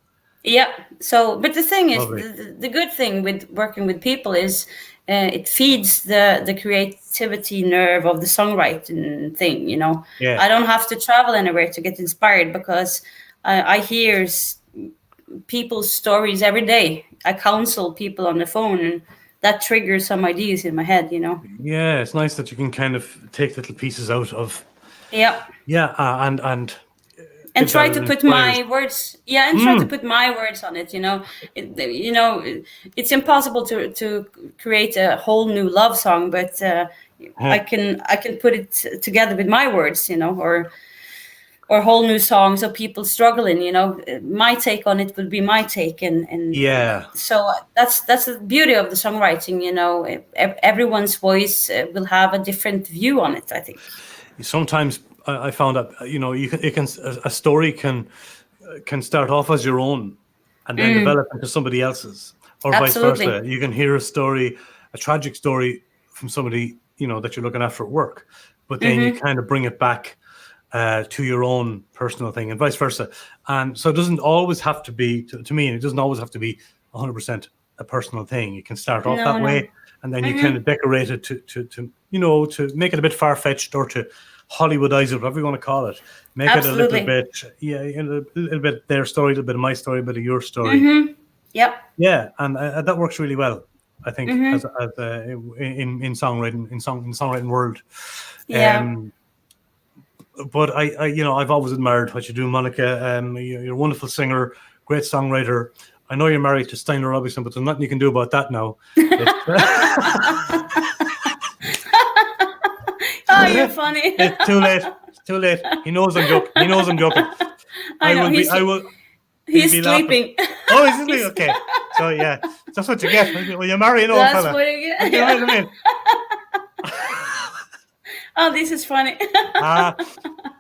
Yeah. So, but the thing is, the good thing with working with people is it feeds the creativity nerve of the songwriting thing, Yeah. I don't have to travel anywhere to get inspired because I hear people's stories every day. I counsel people on the phone, and that triggers some ideas in my head, Yeah, it's nice that you can kind of take little pieces out of. Yeah. Yeah, and try to put my words. Yeah, and try to put my words on it. It's impossible to create a whole new love song, but I can put it together with my words, or whole new songs of people struggling. My take on it would be my take, and So that's the beauty of the songwriting. Everyone's voice will have a different view on it, I think. Sometimes I found that a story can start off as your own and then develop into somebody else's, or vice versa. You can hear a tragic story from somebody that you're looking after at work, but then you kind of bring it back to your own personal thing, and vice versa. And so it doesn't always have to be, to me, it doesn't always have to be 100% a personal thing. You can start off that way, and then you kind of decorate it to make it a bit far-fetched, or to Hollywoodize it, whatever you want to call it. Make it a little bit, a little bit their story, a little bit of my story, a bit of your story. Yep. Yeah, and that works really well, I think, as in songwriting, in songwriting world. Yeah. But I, you know, I've always admired what you do, Monica. You're a wonderful singer, great songwriter. I know you're married to Steiner Robinson, but there's nothing you can do about that now. Oh, you're funny. It's too late. It's too late. He knows I'm joking. He knows I'm joking. I know. He's sleeping. Oh, he's sleeping. Okay. So yeah, that's what you get when you marry an old That's fella. what you get. You know what I mean? Oh, this is funny.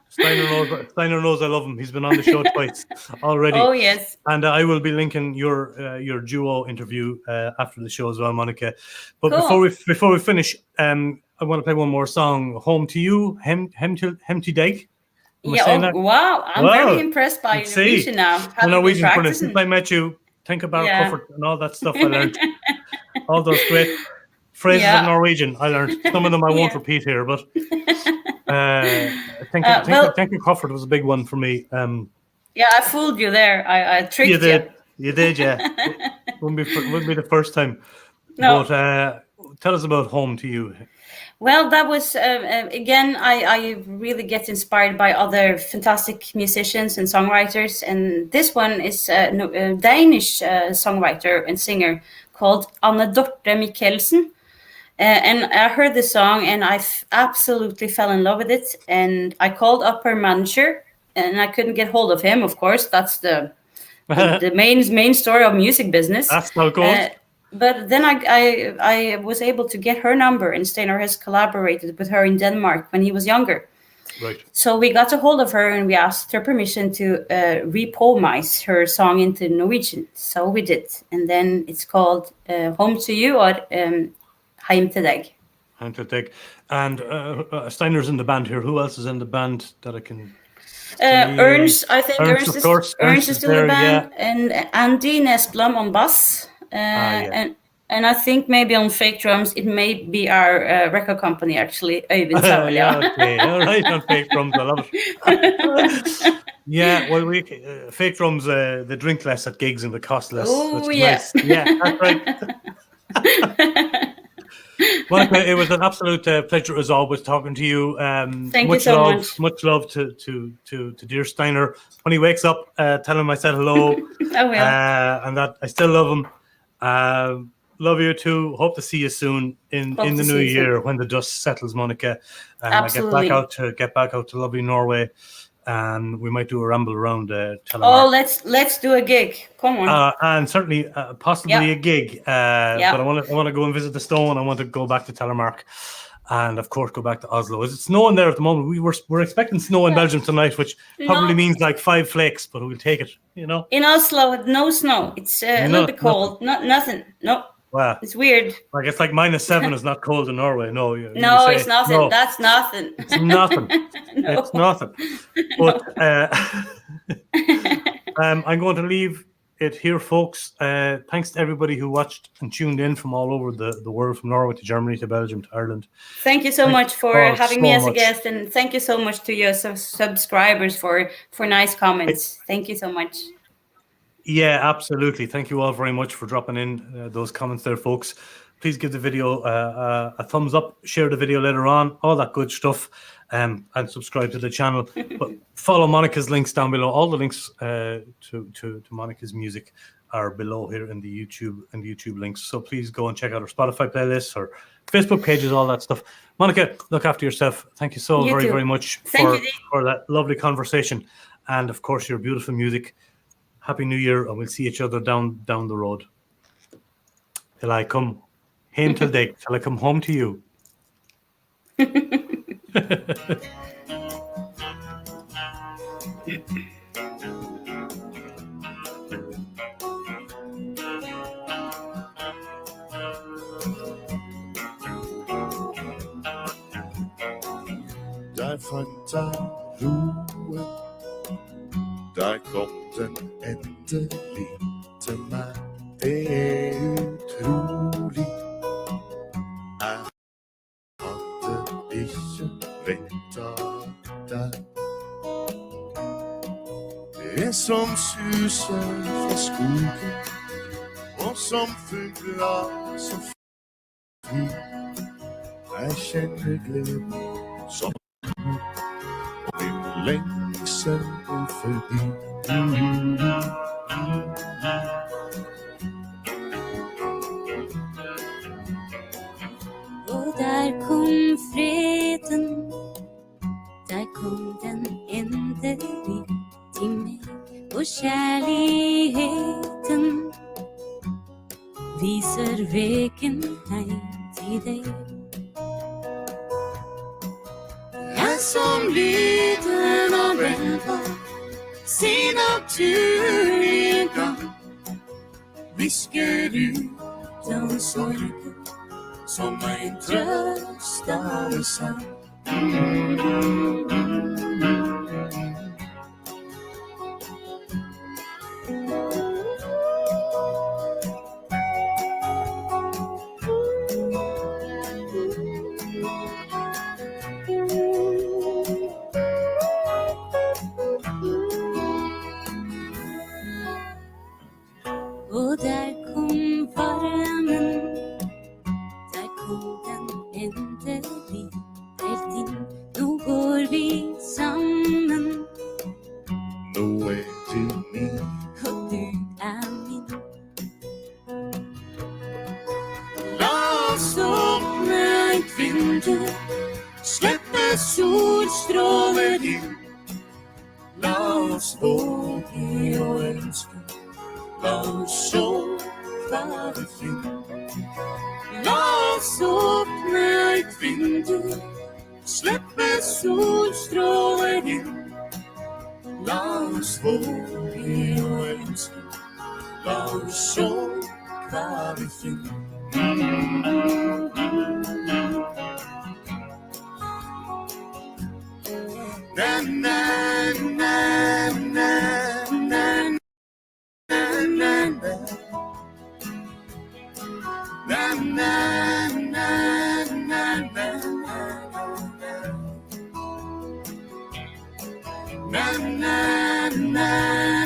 Steiner knows I love him. He's been on the show twice already. Oh yes. And I will be linking your duo interview after the show as well, Monica. But Cool. before we finish, I want to play one more song. "Home to You," Hemty Dig. Yeah. Oh, wow. I'm very impressed by your Norwegian now. The Norwegian pronunciation. Since I met you, think about comfort and all that stuff I learned. All those great phrases of Norwegian I learned. Some of them I won't repeat here, but thinking comfort was a big one for me. Yeah, I fooled you there. I tricked you. You did, yeah. Wouldn't be the first time. No. But tell us about "Home to You." Well, that was, again, I really get inspired by other fantastic musicians and songwriters. And this one is a Danish songwriter and singer called Anne Dorthe Mikkelsen. And I heard the song and I absolutely fell in love with it. And I called up her manager and I couldn't get hold of him, of course. That's the main story of music business. That's how it goes. But then I was able to get her number, and Steiner has collaborated with her in Denmark when he was younger. Right. So we got a hold of her and we asked her permission to repoemize her song into Norwegian. So we did. And then it's called "Home to You" or "Heim til deg." Heim til deg. And Steiner's in the band here. Who else is in the band that I can... Ernst, I think Ernst is still in the band. Yeah. And Andy Nesblom on bass. And I think maybe on fake drums it may be our record company actually, Øyvind Sauer. Okay, all right, on fake drums, I love it. Yeah, well, fake drums, they drink less at gigs and they cost less. Oh yes, nice. Yeah, that's right. Monica, it was an absolute pleasure as always talking to you. Thank you so much. Much love to dear Steiner. When he wakes up, tell him I said hello. I will. And that I still love him. Love you too. Hope to see you soon in the new year when the dust settles, Monica. And absolutely. I get back out to lovely Norway, and we might do a ramble around Telemark. Oh, let's do a gig. Come on. And certainly possibly a gig. But I want to go and visit the Stone. I want to go back to Telemark, and of course go back to Oslo. Is it snowing there at the moment? We're expecting snow in Belgium tonight, which probably means like 5 flakes, but we'll take it. You know. In Oslo, no snow. It's a little bit cold. Nothing. No. Wow. It's weird. Like it's like -7 is not cold in Norway. No, it's nothing. No. That's nothing. It's nothing. No. It's nothing. But I'm going to leave it here, folks. Thanks to everybody who watched and tuned in from all over the world, from Norway to Germany to Belgium to Ireland. Thank you so much for having me as a guest, and thank you so much to your subscribers for nice comments. Thank you so much. Yeah, absolutely. Thank you all very much for dropping in those comments there, folks. Please give the video a thumbs up, share the video later on, all that good stuff, and subscribe to the channel. But follow Monica's links down below. All the links to Monica's music are below here in the YouTube links. So please go and check out our Spotify playlists or Facebook pages, all that stuff. Monica, look after yourself. Thank you so very much for that lovely conversation, and of course your beautiful music. Happy New Year, and we'll see each other down the road. Till I come home till dig, till I come home to you. Der fant jeg roen, der kom den endelig til meg. Det utrolig. Jeg hadde ikke ventet deg. Det som suser fra skogen, og som fugler som flyr. Jeg kjenner gleden som og vi längseln är förbi. Och där kom freden, där kom den enda vi till mig. Och kärligheten visar vägen hem till dig. Jag som liten av räva sin naturliga gång viskar ut De sorger som mig tröstar och sann. och där kom värmen, där kom den enda vi helt in. Nu går vi samman Nu är du min, och du är min. låt oss öppna ett vindu, släppa solstrålar in. Låt oss våga och älska, låt oss sjå vad vi finner. Låt oss öppna ett vindu, släppa solstrålar in. Låt oss våga och älska, låt oss sjå vad vi finner. Na na na na na na na na na na na na na na na